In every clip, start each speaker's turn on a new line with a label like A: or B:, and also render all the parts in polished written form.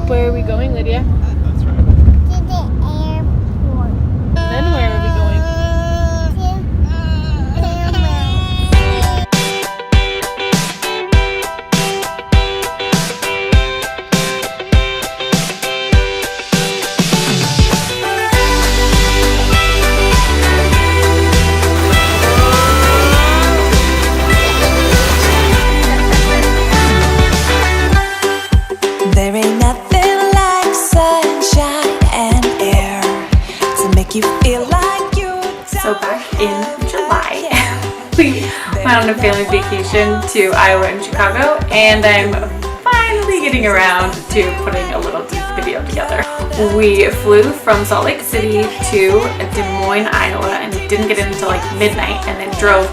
A: Where are we going, Lydia?
B: That's right.
C: To the airport.
A: Then where are we going?
D: There ain't nothing like sunshine and air to make you feel like you.
E: So back in July, we went on a family vacation to Iowa and Chicago, and I'm finally getting around to putting a little video together. We flew from Salt Lake City to Des Moines, Iowa, and we didn't get in until like midnight, and then drove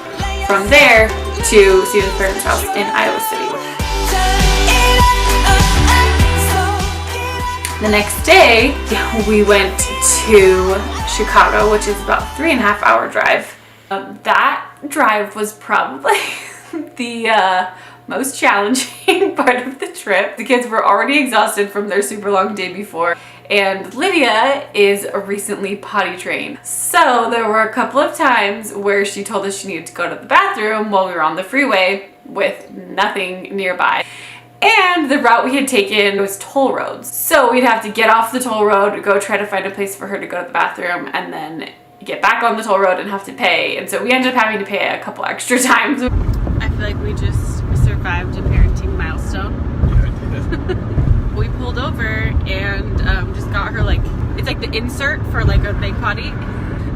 E: from there to Steven's parents' house in Iowa City. The next day, we went to Chicago, which is about 3.5-hour drive. That drive was probably the most challenging part of the trip. The kids were already exhausted from their super long day before, and Lydia is recently potty trained. So there were a couple of times where she told us she needed to go to the bathroom while we were on the freeway with nothing nearby. And the route we had taken was toll roads. So we'd have to get off the toll road, go try to find a place for her to go to the bathroom, and then get back on the toll road and have to pay. And so we ended up having to pay a couple extra times.
A: I feel like we just survived a parenting milestone. We pulled over and just got her, like, it's like the insert for like a big potty.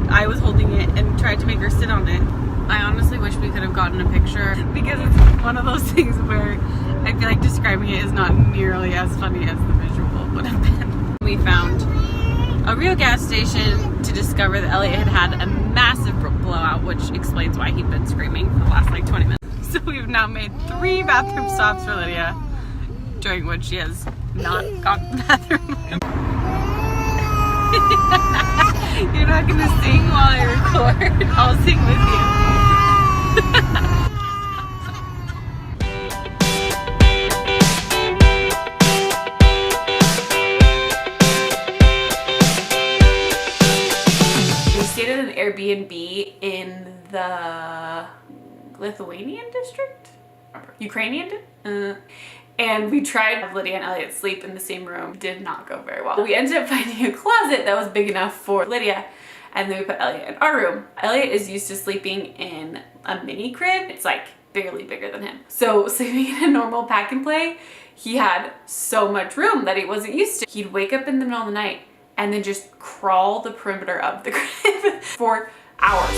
A: I was holding it and tried to make her sit on it. I honestly wish we could have gotten a picture, because it's one of those things where I feel like describing it is not nearly as funny as the visual would have been. We found a real gas station to discover that Elliot had had a massive blowout, which explains why he'd been screaming for the last like 20 minutes. So we've now made 3 bathroom stops for Lydia, during which she has not gone to the bathroom. You're not gonna sing while I record. I'll sing with you.
E: We stayed at an Airbnb in the Lithuanian district? Ukrainian? And we tried to have Lydia and Elliot sleep in the same room. Did not go very well. We ended up finding a closet that was big enough for Lydia, and then we put Elliot in our room. Elliot is used to sleeping in a mini crib. It's like barely bigger than him. So sleeping in a normal pack and play, he had so much room that he wasn't used to. He'd wake up in the middle of the night and then just crawl the perimeter of the crib for hours.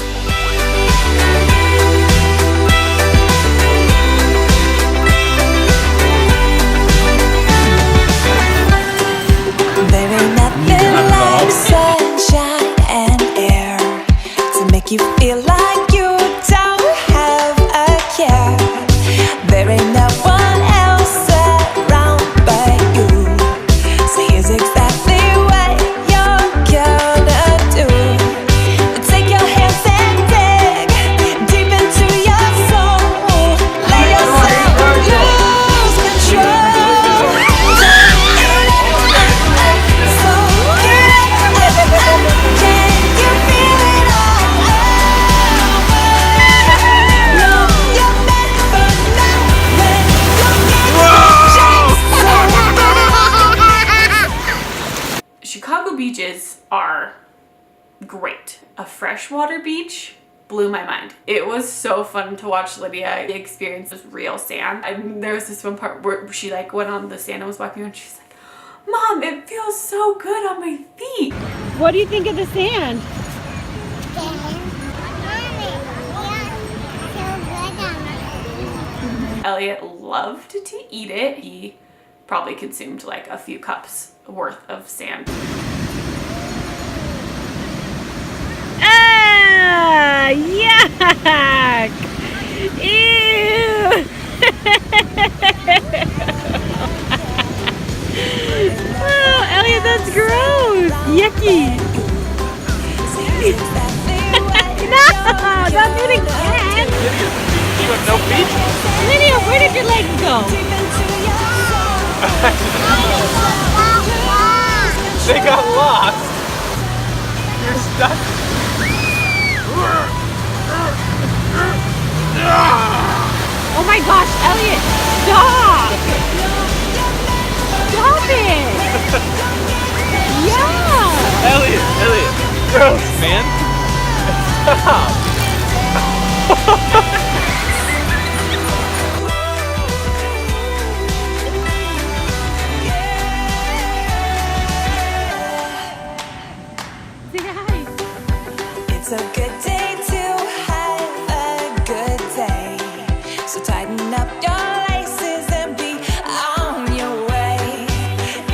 D: There ain't nothing like sunshine and air to make you feel like you don't have a care. There ain't no one else around but you. So here's exactly what you're gonna do. Take your hands and dig deep into your soul. Let yourself lose control.
E: Chicago beaches are great. A freshwater beach blew my mind. It was so fun to watch Lydia experience this real sand. And there was this one part where she like went on the sand and was walking around, and she's like, "Mom, it feels so good on my feet."
A: What do you think of the sand?
E: Elliot loved to eat it. He probably consumed like a few cups worth of sand.
A: Ah, yuck! Ew! Oh, Elliot, that's gross! Yucky! No! Don't do it again!
B: You have no feet?
A: Lydia, where did your legs go?
B: gross, man. Stop.
D: It's a good day to have a good day. So tighten up your laces and be on your way.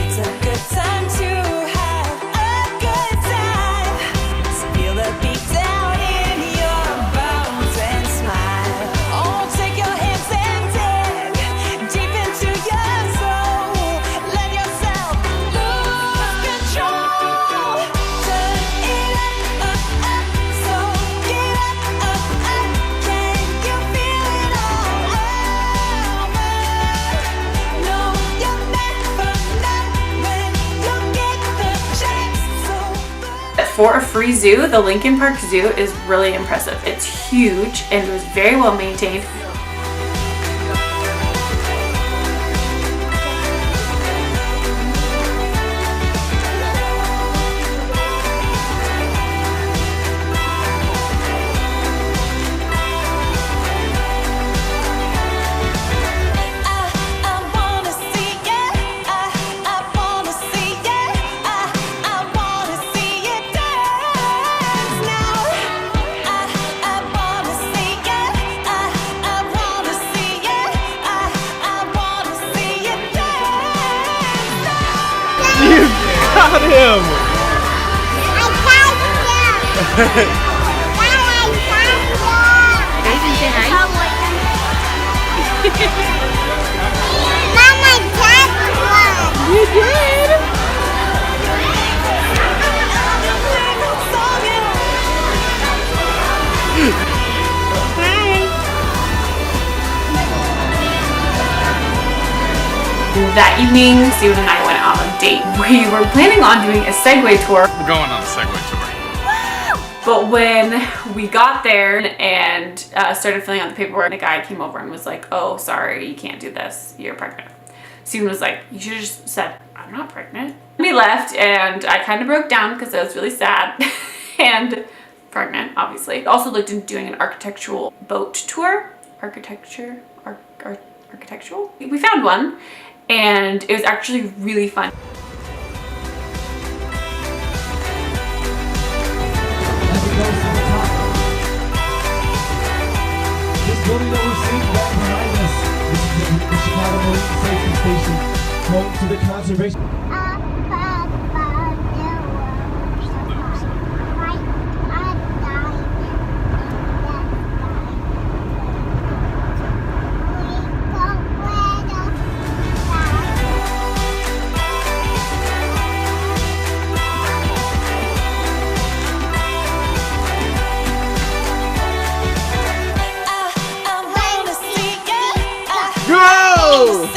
D: It's a good time to have a good time. So feel the beat down in your bones and smile. Oh, take your hands and dig deep into your soul. Let yourself lose control. Turn it up, so get up. Can you feel it all over? No, you're never not when you get the chance. So
E: For a free zoo, the Lincoln Park Zoo is really impressive. It's huge and it was very well maintained.
D: I wanna see ya. I wanna see ya. I wanna see you dance now. I wanna see ya. I wanna see ya. I wanna see you dance now.
B: You got him.
C: You did?
E: That evening, Steven and I went on a date. We were planning on doing a Segway tour,
B: We're going on a Segway tour.
E: but when we got there and started filling out the paperwork, the guy came over and was like, "Oh, sorry, you can't do this. You're pregnant." Steven was like, "You should have just said, I'm not pregnant." We left and I kind of broke down because I was really sad and pregnant, obviously. Also looked into doing an architectural boat tour. Architectural? We found one and it was actually really fun.
F: This building that we're seeing right behind us, this is the Chicago Marine Safety Station, home to the conservation.
B: Go!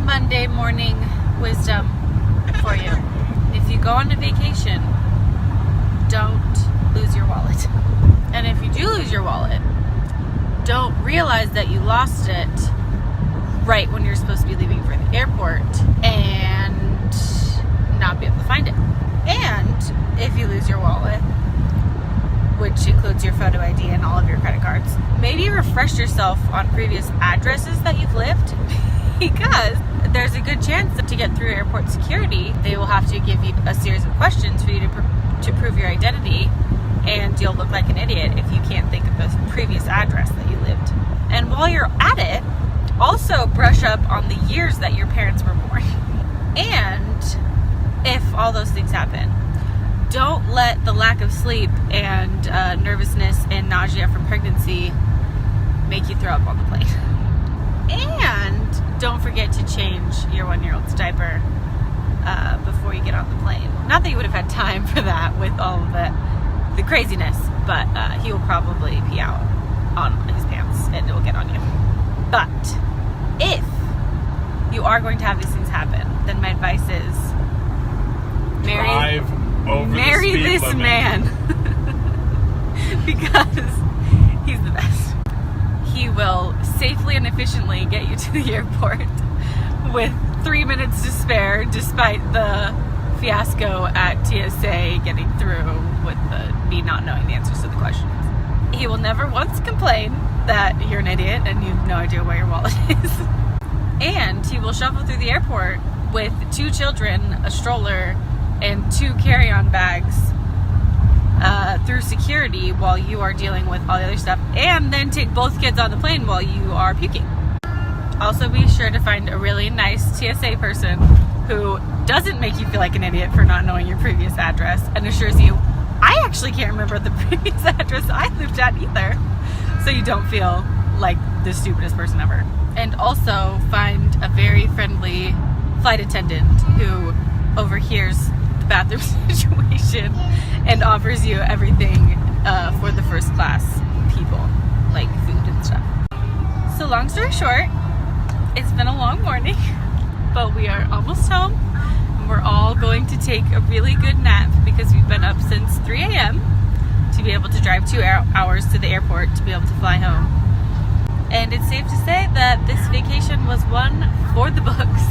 A: Monday morning wisdom for you. If you go on a vacation, don't lose your wallet. And if you do lose your wallet, don't realize that you lost it right when you're supposed to be leaving for the airport and not be able to find it. And if you lose your wallet, which includes your photo ID and all of your credit cards, maybe refresh yourself on previous addresses that you've lived, because there's a good chance that to get through airport security, they will have to give you a series of questions for you to prove your identity and you'll look like an idiot if you can't think of the previous address that you lived. And while you're at it, also brush up on the years that your parents were born. And if all those things happen, don't let the lack of sleep and nervousness and nausea from pregnancy make you throw up on the plane. And don't forget to change your 1-year-old's diaper before you get on the plane. Not that you would have had time for that with all of the craziness, but he will probably pee out on his pants and it will get on you. But if you are going to have these things happen, then my advice is marry this man because he's the best. He will safely and efficiently get you to the airport with 3 minutes to spare, despite the fiasco at TSA getting through with me not knowing the answers to the questions. He will never once complain that you're an idiot and you have no idea where your wallet is. And he will shuffle through the airport with 2 children, a stroller, and 2 carry-on bags through security while you are dealing with all the other stuff, and then take both kids on the plane while you are puking. Also, be sure to find a really nice TSA person who doesn't make you feel like an idiot for not knowing your previous address and assures you, I actually can't remember the previous address I lived at either, so you don't feel like the stupidest person ever. And also find a very friendly flight attendant who overhears the bathroom situation and offers you everything for the first class people, like food and stuff. So long story short, it's been a long morning, but we are almost home. We're all going to take a really good nap because we've been up since 3 a.m. to be able to drive 2 hours to the airport to be able to fly home. And it's safe to say that this vacation was one for the books.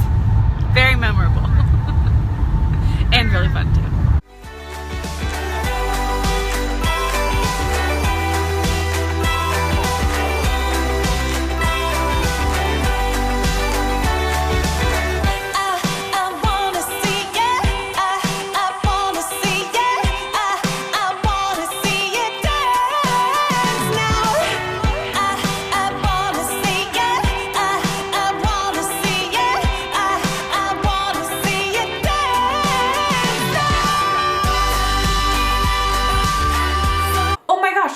A: Very memorable. And really fun too.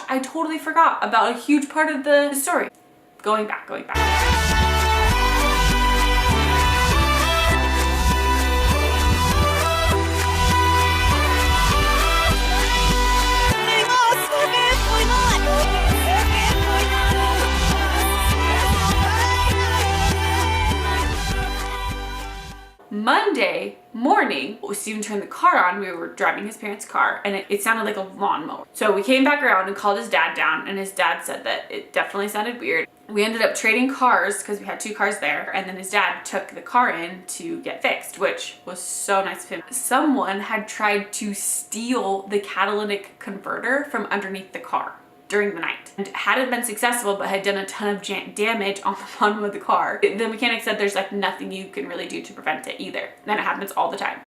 E: I totally forgot about a huge part of the story. Going back. Monday morning, Steven turned the car on. We were driving his parents' car and it sounded like a lawnmower. So we came back around and called his dad down, and his dad said that it definitely sounded weird. We ended up trading cars because we had 2 cars there, and then his dad took the car in to get fixed, which was so nice of him. Someone had tried to steal the catalytic converter from underneath the car during the night and hadn't been successful, but had done a ton of damage on the bottom of the car. The mechanic said there's like nothing you can really do to prevent it either. Then it happens all the time.